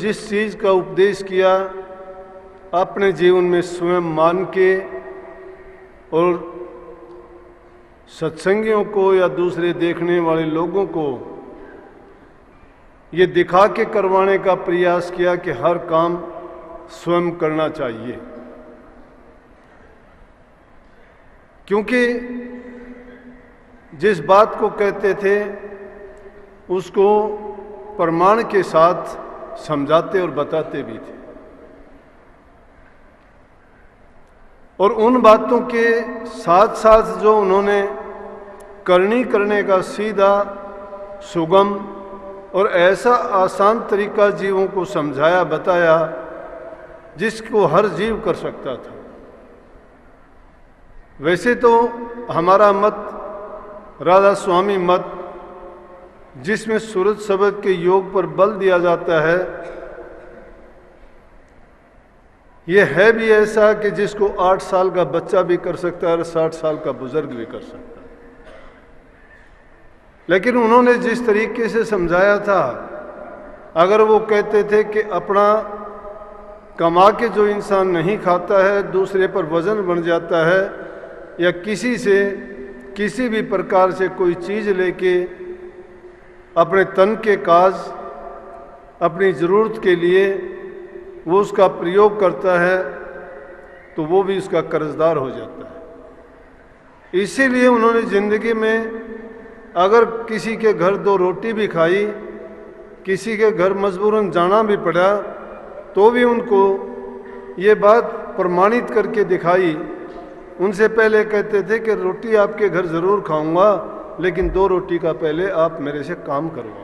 जिस चीज़ का उपदेश किया अपने जीवन में स्वयं मान के और सत्संगियों को या दूसरे देखने वाले लोगों को ये दिखा के करवाने का प्रयास किया कि हर काम स्वयं करना चाहिए, क्योंकि जिस बात को कहते थे उसको प्रमाण के साथ समझाते और बताते भी थे। और उन बातों के साथ साथ जो उन्होंने करने का सीधा, सुगम और ऐसा आसान तरीका जीवों को समझाया, बताया जिसको हर जीव कर सकता था। वैसे तो हमारा मत राधा स्वामी मत, जिसमें सूरज शब्द के योग पर बल दिया जाता है, यह है भी ऐसा कि जिसको 8 साल का बच्चा भी कर सकता है और 60 साल का बुजुर्ग भी कर सकता है। लेकिन उन्होंने जिस तरीके से समझाया था, अगर वो कहते थे कि अपना कमा के जो इंसान नहीं खाता है, दूसरे पर वजन बन जाता है, या किसी से किसी भी प्रकार से कोई चीज़ लेके अपने तन के काज, अपनी ज़रूरत के लिए वो उसका प्रयोग करता है, तो वो भी उसका कर्जदार हो जाता है। इसीलिए उन्होंने ज़िंदगी में अगर किसी के घर 2 रोटी भी खाई, किसी के घर मजबूरन जाना भी पड़ा, तो भी उनको ये बात प्रमाणित करके दिखाई। उनसे पहले कहते थे कि रोटी आपके घर ज़रूर खाऊंगा, लेकिन 2 रोटी का पहले आप मेरे से काम करवाओ।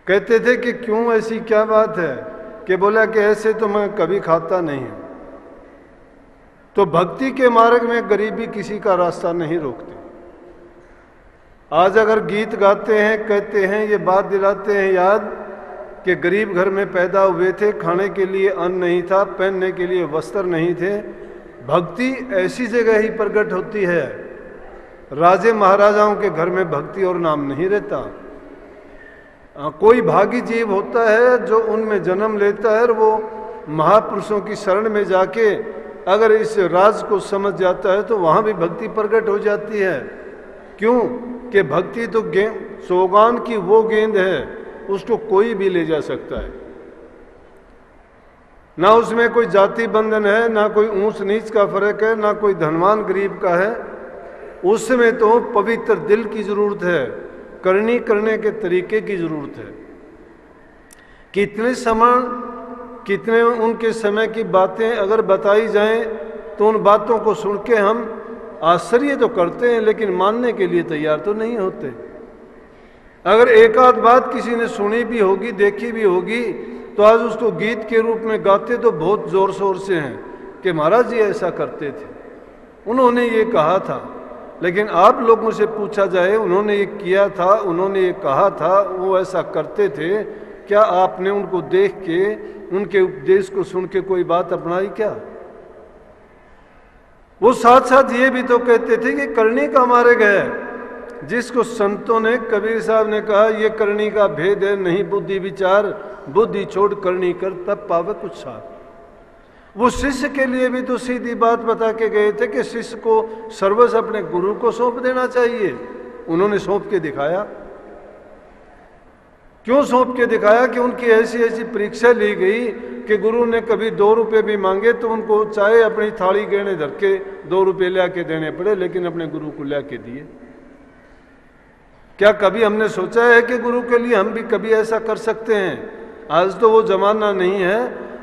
कहते थे कि क्यों, ऐसी क्या बात है? कि बोला कि ऐसे तो मैं कभी खाता नहीं हूं। तो भक्ति के मार्ग में गरीबी किसी का रास्ता नहीं रोकती। आज अगर गीत गाते हैं, कहते हैं, ये बात दिलाते हैं याद कि गरीब घर में पैदा हुए थे, खाने के लिए अन्न नहीं था, पहनने के लिए वस्त्र नहीं थे। भक्ति ऐसी जगह ही प्रकट होती है। राजे महाराजाओं के घर में भक्ति और नाम नहीं रहता। कोई भागी जीव होता है जो उनमें जन्म लेता है और वो महापुरुषों की शरण में जाके अगर इस राज को समझ जाता है तो वहाँ भी भक्ति प्रकट हो जाती है। क्यों? कि भक्ति तो सोगान की वो गेंद है, उसको कोई भी ले जा सकता है। ना उसमें कोई जाति बंधन है, ना कोई ऊंच नीच का फर्क है, ना कोई धनवान गरीब का है। उसमें तो पवित्र दिल की जरूरत है, करने के तरीके की जरूरत है। कितने उनके समय की बातें अगर बताई जाएं तो उन बातों को सुन के हम आश्चर्य तो करते हैं, लेकिन मानने के लिए तैयार तो नहीं होते। अगर एक आध बात किसी ने सुनी भी होगी, देखी भी होगी, तो आज उसको गीत के रूप में गाते तो बहुत जोर शोर से हैं कि महाराज जी ऐसा करते थे, उन्होंने ये कहा था। लेकिन आप लोगों से पूछा जाए, उन्होंने ये किया था, उन्होंने ये कहा था, वो ऐसा करते थे, क्या आपने उनको देख के, उनके उपदेश को सुन के कोई बात अपनाई क्या? वो साथ साथ ये भी तो कहते थे कि करनी का मार्ग है, जिसको संतों ने, कबीर साहब ने कहा, ये करनी का भेद है, नहीं बुद्धि विचार, बुद्धि छोड़ करनी कर, तब पावे कुछ साथ। वो शिष्य के लिए भी तो सीधी बात बता के गए थे कि शिष्य को सर्वस्व अपने गुरु को सौंप देना चाहिए। उन्होंने सौंप के दिखाया। क्यों सौंप के दिखाया? कि उनकी ऐसी ऐसी परीक्षा ली गई कि गुरु ने कभी 2 रुपये भी मांगे तो उनको चाहे अपनी थाली गहने धर के 2 रुपये ला के देने पड़े, लेकिन अपने गुरु को ला के दिए। क्या कभी हमने सोचा है कि गुरु के लिए हम भी कभी ऐसा कर सकते हैं? आज तो वो जमाना नहीं है।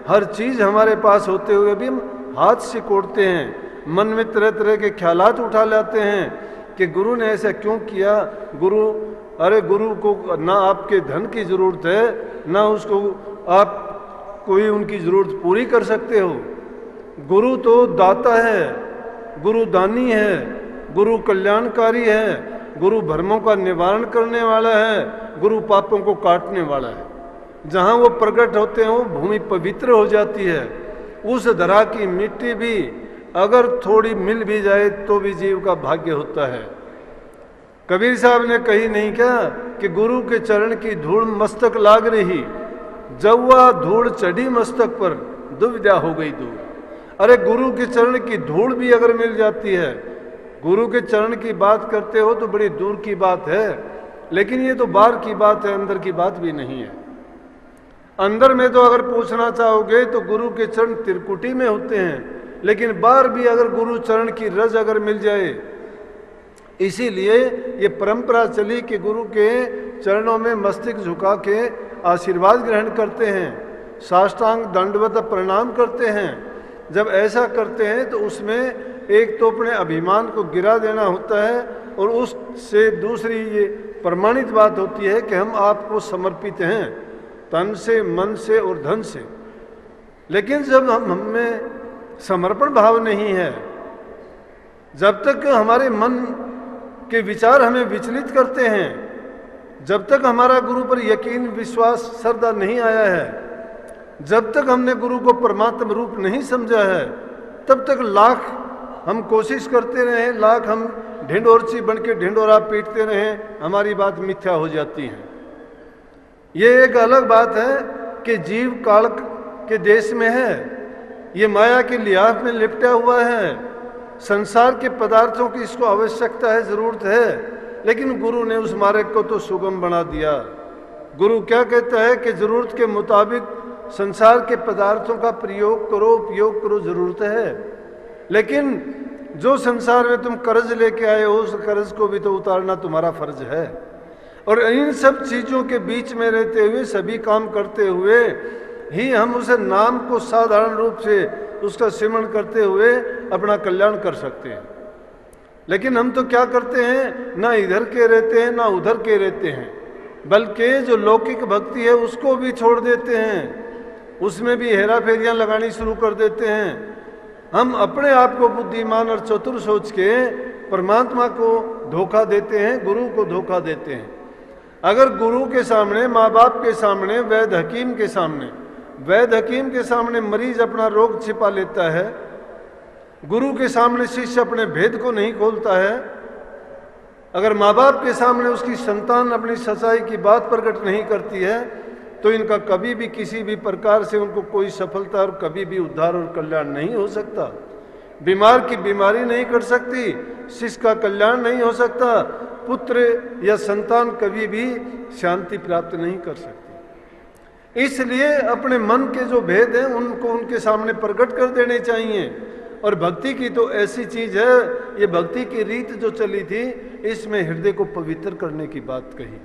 हर चीज हमारे पास होते हुए भी हम हाथ से कोड़ते हैं, मन में तरह तरह के ख्यालात उठा लाते हैं कि गुरु ने ऐसा क्यों किया। अरे गुरु को ना आपके धन की जरूरत है, ना उसको आप कोई उनकी जरूरत पूरी कर सकते हो। गुरु तो दाता है, गुरु दानी है, गुरु कल्याणकारी है, गुरु भ्रमों का निवारण करने वाला है, गुरु पापों को काटने वाला है। जहाँ वो प्रकट होते हैं वो भूमि पवित्र हो जाती है। उस धरा की मिट्टी भी अगर थोड़ी मिल भी जाए तो भी जीव का भाग्य होता है। कबीर साहब ने कही नहीं क्या कि गुरु के चरण की धूल मस्तक लाग रही, जब वह धूल चढ़ी मस्तक पर दुविधा हो गई दूर। अरे गुरु के चरण की धूल भी अगर मिल जाती है, गुरु के चरण की बात करते हो तो बड़ी दूर की बात है, लेकिन ये तो बाहर की बात है, अंदर की बात भी नहीं है। अंदर में तो अगर पूछना चाहोगे तो गुरु के चरण त्रिकुटी में होते हैं, लेकिन बाहर भी अगर गुरु चरण की रज अगर मिल जाए, इसीलिए ये परंपरा चली कि गुरु के चरणों में मस्तक झुका के आशीर्वाद ग्रहण करते हैं, साष्टांग दंडवत प्रणाम करते हैं। जब ऐसा करते हैं तो उसमें एक तो अपने अभिमान को गिरा देना होता है, और उससे दूसरी ये प्रमाणित बात होती है कि हम आपको समर्पित हैं तन से, मन से और धन से। लेकिन जब हम में समर्पण भाव नहीं है, जब तक हमारे मन के विचार हमें विचलित करते हैं, जब तक हमारा गुरु पर यकीन, विश्वास, श्रद्धा नहीं आया है, जब तक हमने गुरु को परमात्म रूप नहीं समझा है, तब तक लाख हम कोशिश करते रहे, लाख हम ढिंडोरची बन के ढिंडोरा पीटते रहे, हमारी बात मिथ्या हो जाती है। ये एक अलग बात है कि जीव काल के देश में है, ये माया के लिहाज में लिपटा हुआ है, संसार के पदार्थों की इसको आवश्यकता है, जरूरत है, लेकिन गुरु ने उस मार्ग को तो सुगम बना दिया। गुरु क्या कहता है कि जरूरत के मुताबिक संसार के पदार्थों का प्रयोग करो, उपयोग करो, जरूरत है, लेकिन जो संसार में तुम कर्ज लेके आए हो, उस कर्ज को भी तो उतारना तुम्हारा फर्ज है। और इन सब चीजों के बीच में रहते हुए, सभी काम करते हुए ही हम उसे नाम को साधारण रूप से उसका सिमरण करते हुए अपना कल्याण कर सकते हैं। लेकिन हम तो क्या करते हैं, ना इधर के रहते हैं ना उधर के रहते हैं, बल्कि जो लौकिक भक्ति है उसको भी छोड़ देते हैं, उसमें भी हेरा फेरियां लगानी शुरू कर देते हैं। हम अपने आप को बुद्धिमान और चतुर सोच के परमात्मा को धोखा देते हैं, गुरु को धोखा देते हैं। अगर गुरु के सामने, माँ बाप के सामने, वैद्य हकीम के सामने, वैद्य हकीम के सामने मरीज अपना रोग छिपा लेता है, गुरु के सामने शिष्य अपने भेद को नहीं खोलता है, अगर माँ बाप के सामने उसकी संतान अपनी सच्चाई की बात प्रकट नहीं करती है, तो इनका कभी भी किसी भी प्रकार से उनको कोई सफलता और कभी भी उद्धार और कल्याण नहीं हो सकता। बीमार की बीमारी नहीं कर सकती, शिष्य का कल्याण नहीं हो सकता, पुत्र या संतान कभी भी शांति प्राप्त नहीं कर सकती। इसलिए अपने मन के जो भेद हैं उनको उनके सामने प्रकट कर देने चाहिए। और भक्ति की तो ऐसी चीज है, ये भक्ति की रीत जो चली थी, इसमें हृदय को पवित्र करने की बात कही।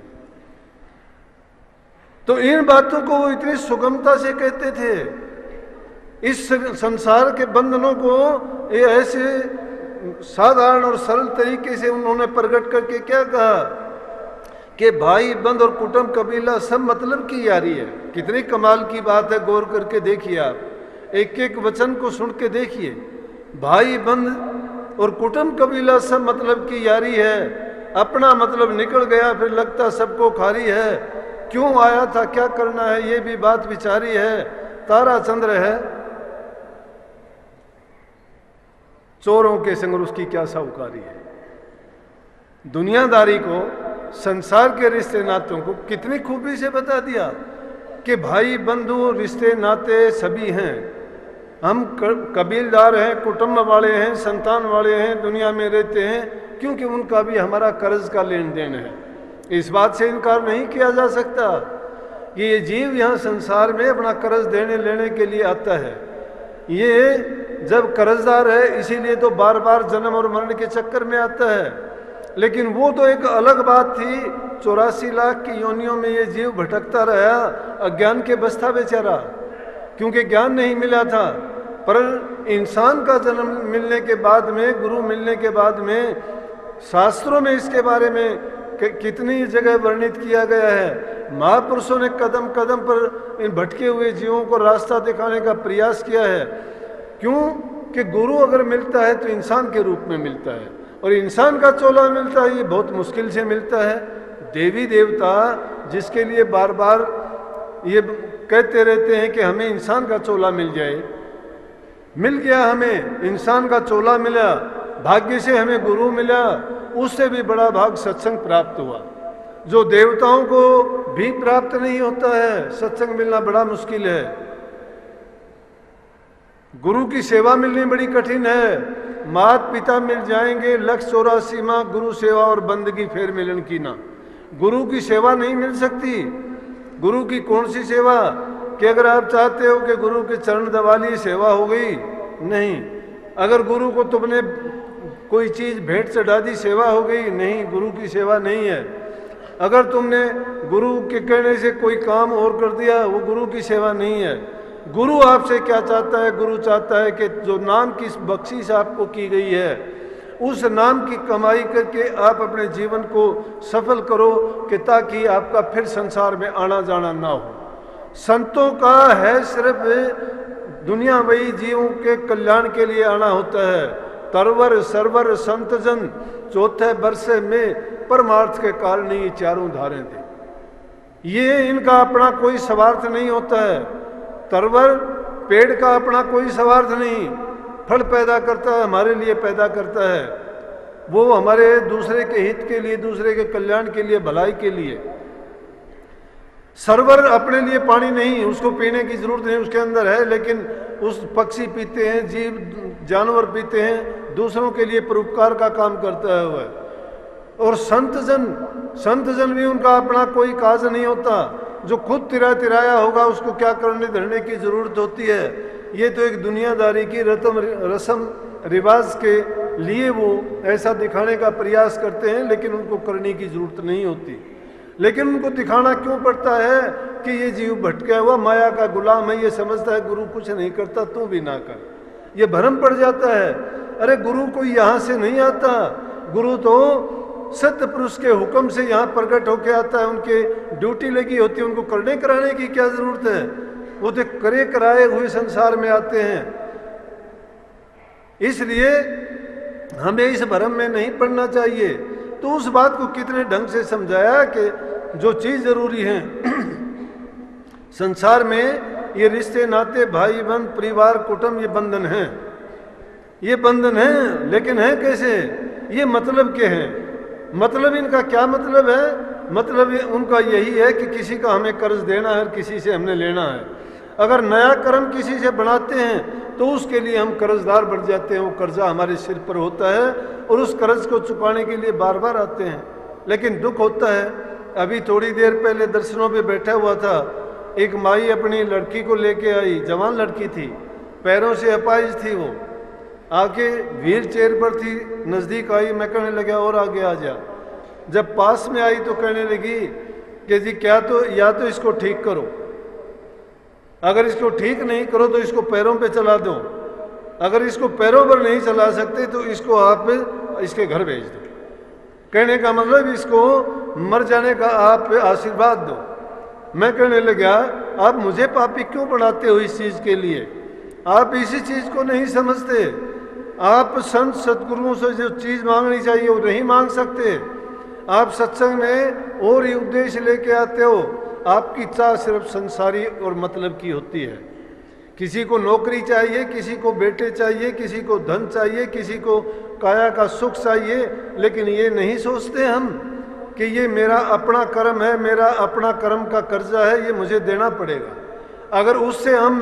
तो इन बातों को वो इतनी सुगमता से कहते थे, इस संसार के बंधनों को ये ऐसे साधारण और सरल तरीके से उन्होंने प्रकट करके क्या कहा कि भाई बंध और कुटुंब कबीला सब मतलब की यारी है। कितनी कमाल की बात है, गौर करके देखिए आप, एक एक वचन को सुन के देखिए। भाई बंध और कुटुंब कबीला सब मतलब की यारी है, अपना मतलब निकल गया फिर लगता सबको खारी है, क्यों आया था क्या करना है ये भी बात विचारी है, तारा चंद्र है चोरों के संग उसकी क्या साहूकारी है। दुनियादारी को, संसार के रिश्ते नातों को कितनी खूबी से बता दिया कि भाई बंधु रिश्ते नाते सभी हैं, हम कबीलदार हैं, कुटुंब वाले हैं, संतान वाले हैं, दुनिया में रहते हैं, क्योंकि उनका भी हमारा कर्ज का लेन देन है। इस बात से इनकार नहीं किया जा सकता कि ये जीव यहाँ संसार में अपना कर्ज देने लेने के लिए आता है। ये जब कर्जदार है इसीलिए तो बार बार जन्म और मरण के चक्कर में आता है, लेकिन वो तो एक अलग बात थी। 84 लाख की योनियों में ये जीव भटकता रहा, अज्ञान के बस्ता बेचारा, क्योंकि ज्ञान नहीं मिला था। पर इंसान का जन्म मिलने के बाद में, गुरु मिलने के बाद में, शास्त्रों में इसके बारे में कितनी जगह वर्णित किया गया है। महापुरुषों ने कदम कदम पर इन भटके हुए जीवों को रास्ता दिखाने का प्रयास किया है। क्यों कि गुरु अगर मिलता है तो इंसान के रूप में मिलता है, और इंसान का चोला मिलता है ये बहुत मुश्किल से मिलता है। देवी देवता जिसके लिए बार बार ये कहते रहते हैं कि हमें इंसान का चोला मिल जाए, मिल गया, हमें इंसान का चोला मिला, भाग्य से हमें गुरु मिला, उससे भी बड़ा भाग सत्संग प्राप्त हुआ, जो देवताओं को भी प्राप्त नहीं होता है। सत्संग मिलना बड़ा मुश्किल है, गुरु की सेवा मिलनी बड़ी कठिन है। मात पिता मिल जाएंगे, 184 माह गुरु सेवा और बंदगी फेर मिलन की ना। गुरु की सेवा नहीं मिल सकती। गुरु की कौन सी सेवा कि अगर आप चाहते हो कि गुरु के चरण दबा लिए सेवा हो गई? नहीं। अगर गुरु को तुमने कोई चीज भेंट चढ़ा दी सेवा हो गई? नहीं, गुरु की सेवा नहीं है। अगर तुमने गुरु के कहने से कोई काम और कर दिया, वो गुरु की सेवा नहीं है। गुरु आपसे क्या चाहता है? गुरु चाहता है कि जो नाम की बख्शीश आपको की गई है, उस नाम की कमाई करके आप अपने जीवन को सफल करो, कि ताकि आपका फिर संसार में आना जाना ना हो। संतों का है सिर्फ दुनिया वही जीवों के कल्याण के लिए आना होता है। तरवर सरवर संत जन चौथे बरसे में परमार्थ के कारण ये चारों धारे थे। ये इनका अपना कोई स्वार्थ नहीं होता है। तरवर पेड़ का अपना कोई स्वार्थ नहीं, फल पैदा करता है, हमारे लिए पैदा करता है। वो हमारे दूसरे के हित के लिए, दूसरे के कल्याण के लिए, भलाई के लिए। सरवर अपने लिए पानी नहीं, उसको पीने की जरूरत नहीं, उसके अंदर है, लेकिन उस पक्षी पीते हैं, जीव जानवर पीते हैं, दूसरों के लिए परोपकार का काम करता है वह। और संत जन भी उनका अपना कोई काज नहीं होता। जो खुद तिराया होगा उसको क्या करने धरने की जरूरत होती है? ये तो एक दुनियादारी की रस्म रिवाज के लिए वो ऐसा दिखाने का प्रयास करते हैं, लेकिन उनको करने की जरूरत नहीं होती। लेकिन उनको दिखाना क्यों पड़ता है कि ये जीव भटका हुआ माया का गुलाम है, ये समझता है गुरु कुछ नहीं करता, तू भी ना कर। ये भ्रम पड़ जाता है। अरे गुरु कोई यहाँ से नहीं आता, गुरु तो सत्य पुरुष के हुक्म से यहाँ प्रकट होके आता है। उनके ड्यूटी लगी होती है, उनको करने कराने की क्या जरूरत है? वो तो करे कराए हुए संसार में आते हैं। इसलिए हमें इस भ्रम में नहीं पड़ना चाहिए। तो उस बात को कितने ढंग से समझाया कि जो चीज जरूरी है संसार में, ये रिश्ते नाते भाई बंध परिवार कुटुंब, ये बंधन है, ये बंधन है। लेकिन है कैसे? ये मतलब के हैं। मतलब इनका क्या मतलब है? मतलब उनका यही है कि किसी का हमें कर्ज देना है, किसी से हमने लेना है। अगर नया कर्म किसी से बनाते हैं तो उसके लिए हम कर्जदार बन जाते हैं, वो कर्जा हमारे सिर पर होता है और उस कर्ज को चुकाने के लिए बार बार आते हैं। लेकिन दुख होता है, अभी थोड़ी देर पहले दर्शनों पे बैठा हुआ था, एक माई अपनी लड़की को लेके आई, जवान लड़की थी, पैरों से अपाहिज थी, वो आके व्हील चेयर पर थी, नज़दीक आई, मैं कहने लगा और आगे आ जा। जब पास में आई तो कहने लगी कि जी क्या, तो या तो इसको ठीक करो, अगर इसको ठीक नहीं करो तो इसको पैरों पे चला दो, अगर इसको पैरों पर नहीं चला सकते तो इसको आप इसके घर भेज दो। कहने का मतलब इसको मर जाने का आप आशीर्वाद दो। मैं कहने लगा आप मुझे पापी क्यों बनाते हो इस चीज़ के लिए? आप इसी चीज़ को नहीं समझते। आप संत सदगुरुओं से जो चीज़ मांगनी चाहिए वो नहीं मांग सकते। आप सत्संग में और ही उद्देश्य लेके आते हो। आपकी इच्छा सिर्फ संसारी और मतलब की होती है। किसी को नौकरी चाहिए, किसी को बेटे चाहिए, किसी को धन चाहिए, किसी को काया का सुख चाहिए, लेकिन ये नहीं सोचते हम कि ये मेरा अपना कर्म है, मेरा अपना कर्म का कर्जा है, ये मुझे देना पड़ेगा। अगर उससे हम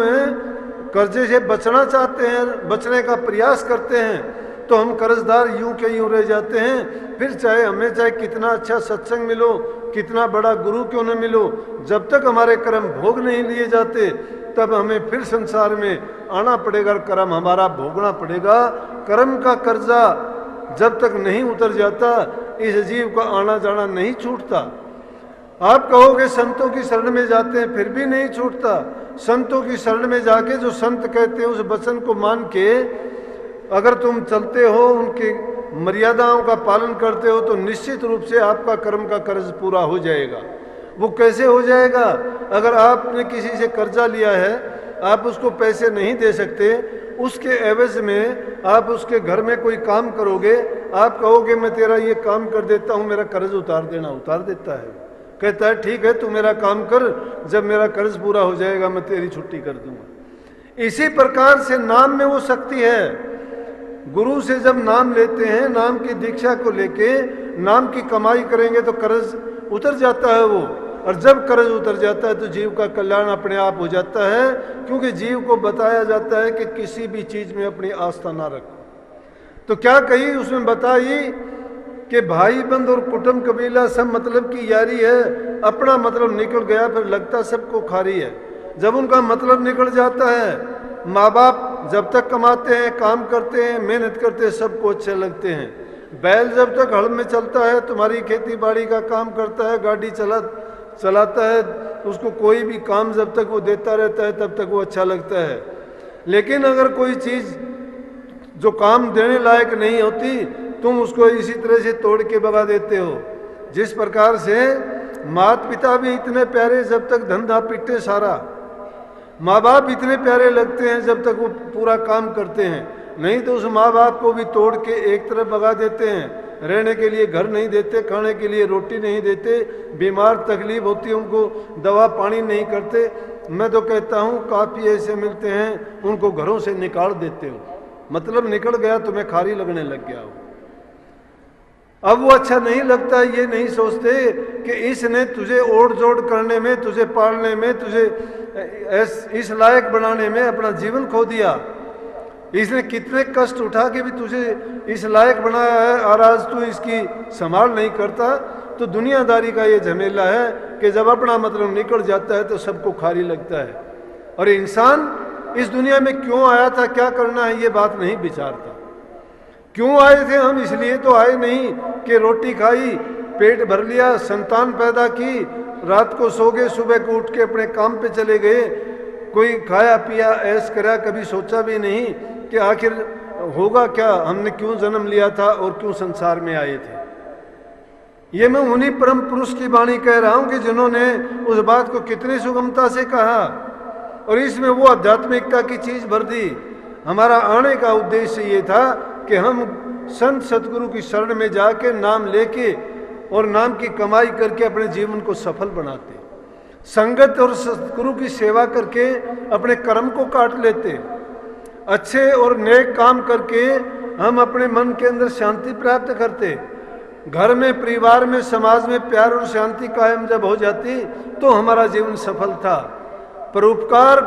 कर्जे से बचना चाहते हैं, बचने का प्रयास करते हैं, तो हम कर्जदार यूं के यूं रह जाते हैं। फिर चाहे हमें चाहे कितना अच्छा सत्संग मिलो, कितना बड़ा गुरु क्यों न मिलो, जब तक हमारे कर्म भोग नहीं लिए जाते तब हमें फिर संसार में आना पड़ेगा, कर्म हमारा भोगना पड़ेगा। कर्म का कर्जा जब तक नहीं उतर जाता इस जीव का आना जाना नहीं छूटता। आप कहोगे संतों की शरण में जाते हैं फिर भी नहीं छूटता। संतों की शरण में जाके जो संत कहते हैं उस वचन को मान के अगर तुम चलते हो, उनकी मर्यादाओं का पालन करते हो, तो निश्चित रूप से आपका कर्म का कर्ज पूरा हो जाएगा। वो कैसे हो जाएगा? अगर आपने किसी से कर्जा लिया है, आप उसको पैसे नहीं दे सकते, उसके एवज में आप उसके घर में कोई काम करोगे, आप कहोगे मैं तेरा ये काम कर देता हूँ, मेरा कर्ज उतार देना, उतार देता है। कहता है ठीक है तू मेरा काम कर, जब मेरा कर्ज पूरा हो जाएगा मैं तेरी छुट्टी कर दूंगा। इसी प्रकार से नाम में वो शक्ति है। गुरु से जब नाम लेते हैं, नाम की दीक्षा को लेके नाम की कमाई करेंगे तो कर्ज उतर जाता है वो, और जब कर्ज उतर जाता है तो जीव का कल्याण अपने आप हो जाता है, क्योंकि जीव को बताया जाता है कि किसी भी चीज में अपनी आस्था ना रखो। तो क्या कही उसमें बताई कि भाई बंद और कुटुंब कबीला सब मतलब की यारी है, अपना मतलब निकल गया फिर लगता सबको खारी है। जब उनका मतलब निकल जाता है, माँ बाप जब तक कमाते हैं, काम करते हैं, मेहनत करते हैं, सबको अच्छे लगते हैं। बैल जब तक हल में चलता है, तुम्हारी खेती बाड़ी का काम करता है, गाड़ी चलाता है, उसको कोई भी काम जब तक वो देता रहता है तब तक वो अच्छा लगता है। लेकिन अगर कोई चीज़ जो काम देने लायक नहीं होती, तुम उसको इसी तरह से तोड़ के भगा देते हो। जिस प्रकार से माता पिता भी इतने प्यारे जब तक धंधा पिटे सारा, माँ बाप इतने प्यारे लगते हैं जब तक वो पूरा काम करते हैं, नहीं तो उस माँ बाप को भी तोड़ के एक तरफ भगा देते हैं। रहने के लिए घर नहीं देते, खाने के लिए रोटी नहीं देते, बीमार तकलीफ होती है उनको, दवा पानी नहीं करते। मैं तो कहता हूँ काफ़ी ऐसे मिलते हैं उनको घरों से निकाल देते हो, मतलब निकल गया तुम्हें खारी लगने लग गया हो। अब वो अच्छा नहीं लगता, ये नहीं सोचते कि इसने तुझे ओढ़ जोड़ करने में, तुझे पालने में, तुझे इस लायक बनाने में अपना जीवन खो दिया। इसने कितने कष्ट उठा के भी तुझे इस लायक बनाया है, और आज तू इसकी संभाल नहीं करता। तो दुनियादारी का ये झमेला है कि जब अपना मतलब निकल जाता है तो सबको खारी लगता है। और इंसान इस दुनिया में क्यों आया था, क्या करना है, ये बात नहीं विचारता। क्यों आए थे हम, इसलिए तो आए नहीं कि रोटी खाई, पेट भर लिया, संतान पैदा की, रात को सो गए, सुबह को उठ के अपने काम पे चले गए, कोई खाया पिया ऐश करा, कभी सोचा भी नहीं कि आखिर होगा क्या, हमने क्यों जन्म लिया था और क्यों संसार में आए थे। ये मैं उन्हीं परम पुरुष की वाणी कह रहा हूं कि जिन्होंने उस बात को कितनी सुगमता से कहा और इसमें वो आध्यात्मिकता की चीज भर दी। हमारा आने का उद्देश्य ये था कि हम संत सतगुरु की शरण में जाके नाम लेके और नाम की कमाई करके अपने जीवन को सफल बनाते, संगत और सतगुरु की सेवा करके अपने कर्म को काट लेते, अच्छे और नेक काम करके हम अपने मन के अंदर शांति प्राप्त करते, घर में, परिवार में, समाज में प्यार और शांति कायम जब हो जाती तो हमारा जीवन सफल था। परोपकार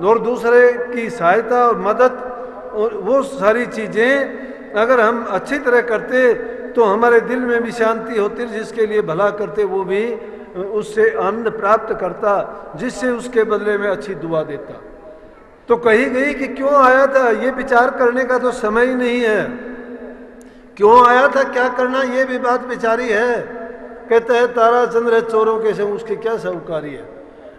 और दूसरे की सहायता और मदद और वो सारी चीज़ें अगर हम अच्छी तरह करते तो हमारे दिल में भी शांति होती, जिसके लिए भला करते वो भी उससे आनंद प्राप्त करता, जिससे उसके बदले में अच्छी दुआ देता। तो कही गई कि क्यों आया था, ये विचार करने का तो समय ही नहीं है। क्यों आया था, क्या करना, ये भी बात विचारी है। कहता है तारा चंद्र चोरों के संग उसकी क्या साहूकारी है।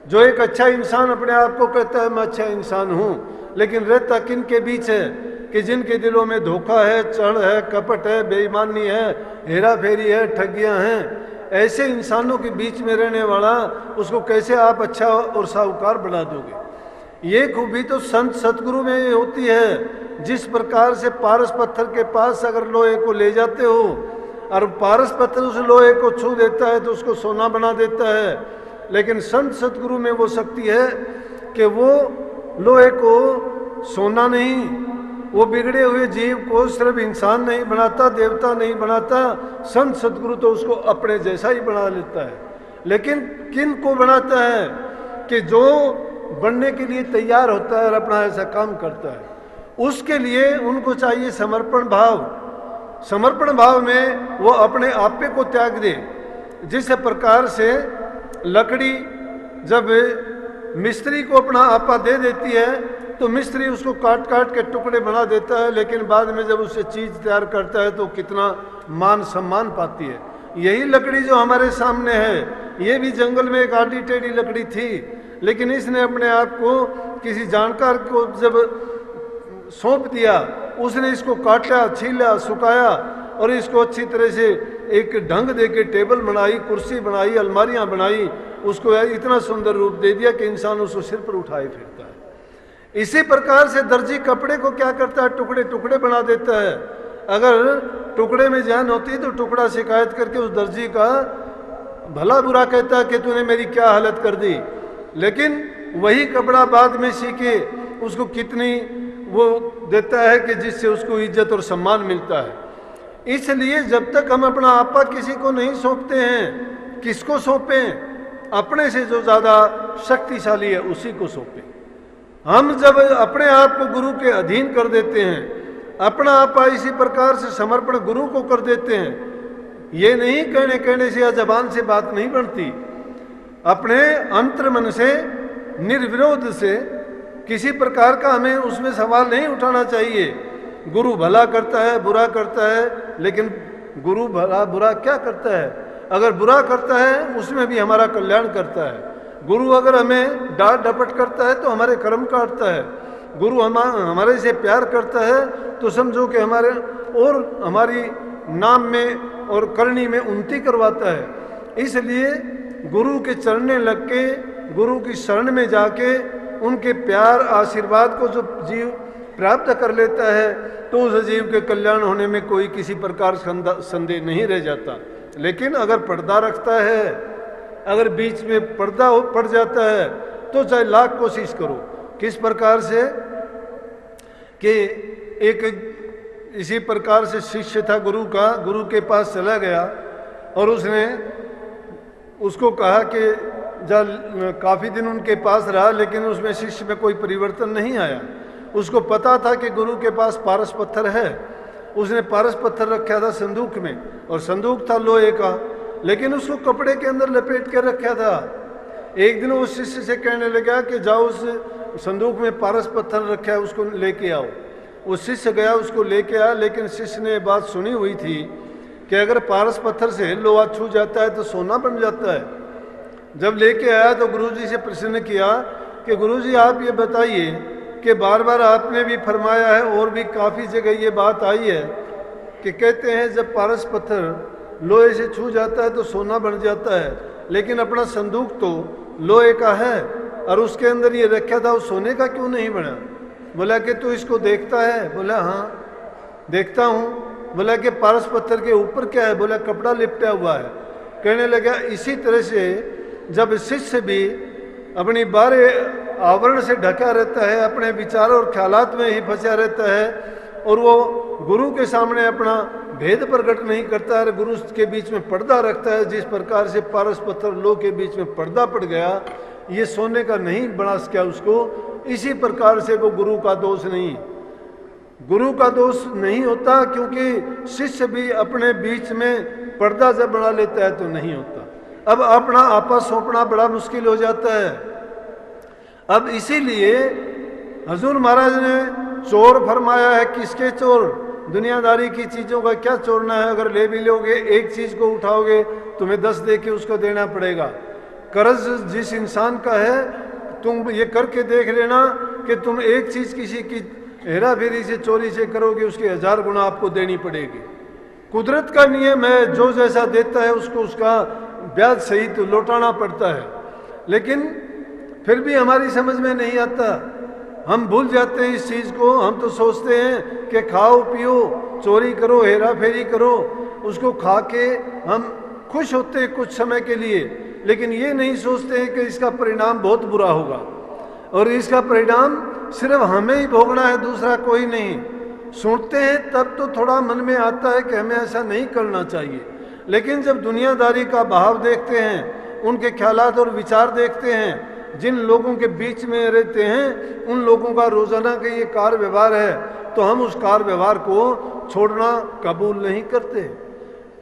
जो एक अच्छा इंसान अपने आप को कहता है मैं अच्छा इंसान हूँ, लेकिन रहता किन के बीच है कि जिनके दिलों में धोखा है, चढ़ है, कपट है, बेईमानी है, हेरा फेरी है, ठगियाँ हैं। ऐसे इंसानों के बीच में रहने वाला उसको कैसे आप अच्छा और साहूकार बना दोगे। ये खूबी तो संत सतगुरु में होती है। जिस प्रकार से पारस पत्थर के पास अगर लोहे को ले जाते हो और पारस पत्थर उस लोहे को छू देता है तो उसको सोना बना देता है, लेकिन संत सतगुरु में वो शक्ति है कि वो लोहे को सोना नहीं, वो बिगड़े हुए जीव को सिर्फ इंसान नहीं बनाता, देवता नहीं बनाता, संत सतगुरु तो उसको अपने जैसा ही बना लेता है। लेकिन किन को बनाता है कि जो बनने के लिए तैयार होता है और अपना ऐसा काम करता है, उसके लिए उनको चाहिए समर्पण भाव। समर्पण भाव में वो अपने आपे को त्याग दे। जिस प्रकार से लकड़ी जब मिस्त्री को अपना आपा दे देती है तो मिस्त्री उसको काट काट के टुकड़े बना देता है, लेकिन बाद में जब उससे चीज़ तैयार करता है तो कितना मान सम्मान पाती है। यही लकड़ी जो हमारे सामने है, ये भी जंगल में एक आड़ी टेढ़ी लकड़ी थी, लेकिन इसने अपने आप को किसी जानकार को जब सौंप दिया, उसने इसको काटा, छीला, सुखाया और इसको अच्छी तरह से एक ढंग दे के टेबल बनाई, कुर्सी बनाई, अलमारियां बनाई, उसको इतना सुंदर रूप दे दिया कि इंसान उसको सिर पर उठाए फिरता है। इसी प्रकार से दर्जी कपड़े को क्या करता है, टुकड़े टुकड़े बना देता है। अगर टुकड़े में जान होती तो टुकड़ा शिकायत करके उस दर्जी का भला बुरा कहता कि तूने मेरी क्या हालत कर दी, लेकिन वही कपड़ा बाद में सीके उसको कितनी वो देता है कि जिससे उसको इज्जत और सम्मान मिलता है। इसलिए जब तक हम अपना आपा किसी को नहीं सौंपते हैं, किसको सौंपें? अपने से जो ज़्यादा शक्तिशाली है उसी को सौंपें। हम जब अपने आप को गुरु के अधीन कर देते हैं, अपना आपा इसी प्रकार से समर्पण गुरु को कर देते हैं, ये नहीं कहने से या जबान से बात नहीं बनती। अपने अंतर मन से निर्विरोध से किसी प्रकार का हमें उसमें सवाल नहीं उठाना चाहिए। गुरु भला करता है, बुरा करता है, लेकिन गुरु भला बुरा क्या करता है? अगर बुरा करता है उसमें भी हमारा कल्याण करता है। गुरु अगर हमें डांट डपट करता है तो हमारे कर्म काटता है। गुरु हमारे से प्यार करता है तो समझो कि हमारी नाम में और करनी में उन्नति करवाता है। इसलिए गुरु के चरणें लग के, गुरु की शरण में जाके उनके प्यार आशीर्वाद को जो जीव प्राप्त कर लेता है तो उस जीव के कल्याण होने में कोई किसी प्रकार संदेह नहीं रह जाता। लेकिन अगर पर्दा रखता है, अगर बीच में पर्दा पड़ जाता है तो चाहे लाख कोशिश करो। किस प्रकार से कि एक इसी प्रकार से शिष्य था गुरु का, गुरु के पास चला गया और उसने उसको कहा कि काफ़ी दिन उनके पास रहा, लेकिन उसमें शिष्य में कोई परिवर्तन नहीं आया। उसको पता था कि गुरु के पास पारस पत्थर है। उसने पारस पत्थर रखा था संदूक में, और संदूक था लोहे का, लेकिन उसको कपड़े के अंदर लपेट के रखा था। एक दिन वो शिष्य से कहने लगा कि जाओ उस संदूक में पारस पत्थर रखा है, उसको लेके आओ। वो शिष्य गया, उसको लेके आया, लेकिन शिष्य ने बात सुनी हुई थी कि अगर पारस पत्थर से लोहा छू जाता है तो सोना बन जाता है। जब लेके आया तो गुरुजी से प्रश्न किया कि गुरुजी आप ये बताइए कि बार बार आपने भी फरमाया है और भी काफ़ी जगह ये बात आई है कि कहते हैं जब पारस पत्थर लोहे से छू जाता है तो सोना बन जाता है, लेकिन अपना संदूक तो लोहे का है और उसके अंदर ये रखा था, वो सोने का क्यों नहीं बना? बोला कि तू इसको देखता है? बोला हाँ देखता हूँ। बोला कि पारस पत्थर के ऊपर क्या है? बोला कपड़ा लिपटा हुआ है। कहने लगा इसी तरह से जब शिष्य भी अपनी बारे आवरण से ढका रहता है, अपने विचारों और ख्यालात में ही फंसा रहता है और वो गुरु के सामने अपना भेद प्रकट नहीं करता है, गुरु के बीच में पर्दा रखता है, जिस प्रकार से पारस पत्थर लोह के बीच में पर्दा पड़ गया, ये सोने का नहीं बना सका उसको, इसी प्रकार से वो गुरु का दोष नहीं, गुरु का दोष नहीं होता, क्योंकि शिष्य भी अपने बीच में पर्दा जब बना लेता है तो नहीं होता। अब अपना आपा सौंपना बड़ा मुश्किल हो जाता है। अब इसीलिए हजूर महाराज ने चोर फरमाया है। किसके चोर? दुनियादारी की चीज़ों का क्या चोरना है? अगर ले भी लोगे, एक चीज़ को उठाओगे तुम्हें 10 दे के उसको देना पड़ेगा। कर्ज जिस इंसान का है, तुम ये करके देख लेना कि तुम एक चीज़ किसी की हेरा फेरी से चोरी से करोगे, उसके 1000 गुना आपको देनी पड़ेगी। कुदरत का नियम है, जो जैसा देता है उसको उसका ब्याज सहित तो लौटाना पड़ता है। लेकिन फिर भी हमारी समझ में नहीं आता, हम भूल जाते हैं इस चीज़ को। हम तो सोचते हैं कि खाओ पियो, चोरी करो, हेरा फेरी करो, उसको खा के हम खुश होते हैं कुछ समय के लिए, लेकिन ये नहीं सोचते हैं कि इसका परिणाम बहुत बुरा होगा और इसका परिणाम सिर्फ हमें ही भोगना है, दूसरा कोई नहीं। सुनते हैं तब तो थोड़ा मन में आता है कि हमें ऐसा नहीं करना चाहिए, लेकिन जब दुनियादारी का भाव देखते हैं, उनके ख्यालात और विचार देखते हैं, जिन लोगों के बीच में रहते हैं उन लोगों का रोजाना का ये कार व्यवहार है, तो हम उस कार व्यवहार को छोड़ना कबूल नहीं करते।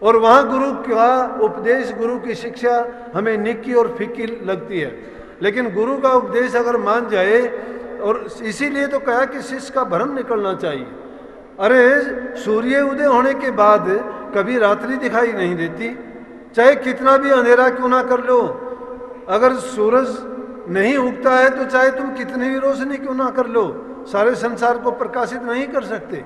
और वहाँ गुरु का उपदेश, गुरु की शिक्षा हमें निक्की और फीकी लगती है, लेकिन गुरु का उपदेश अगर मान जाए, और इसीलिए तो कहा कि शिष्य का भ्रम निकलना चाहिए। अरे सूर्य उदय होने के बाद कभी रात्रि दिखाई नहीं देती, चाहे कितना भी अंधेरा क्यों ना कर लो। अगर सूरज नहीं उगता है तो चाहे तुम कितनी भी रोशनी क्यों ना कर लो, सारे संसार को प्रकाशित नहीं कर सकते।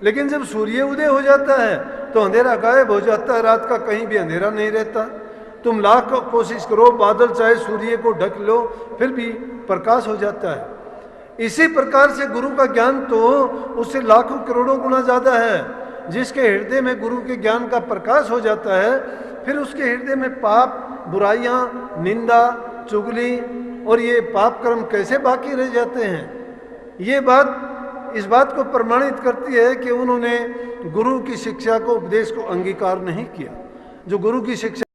लेकिन जब सूर्य उदय हो जाता है तो अंधेरा गायब हो जाता है, रात का कहीं भी अंधेरा नहीं रहता। तुम लाख कोशिश करो, बादल चाहे सूर्य को ढक लो, फिर भी प्रकाश हो जाता है। इसी प्रकार से गुरु का ज्ञान तो उससे लाखों करोड़ों गुना ज़्यादा है। जिसके हृदय में गुरु के ज्ञान का प्रकाश हो जाता है, फिर उसके हृदय में पाप, बुराइयाँ, निंदा, चुगली और ये पाप कर्म कैसे बाकी रह जाते हैं। ये बात इस बात को प्रमाणित करती है कि उन्होंने गुरु की शिक्षा को, उपदेश को अंगीकार नहीं किया। जो गुरु की शिक्षा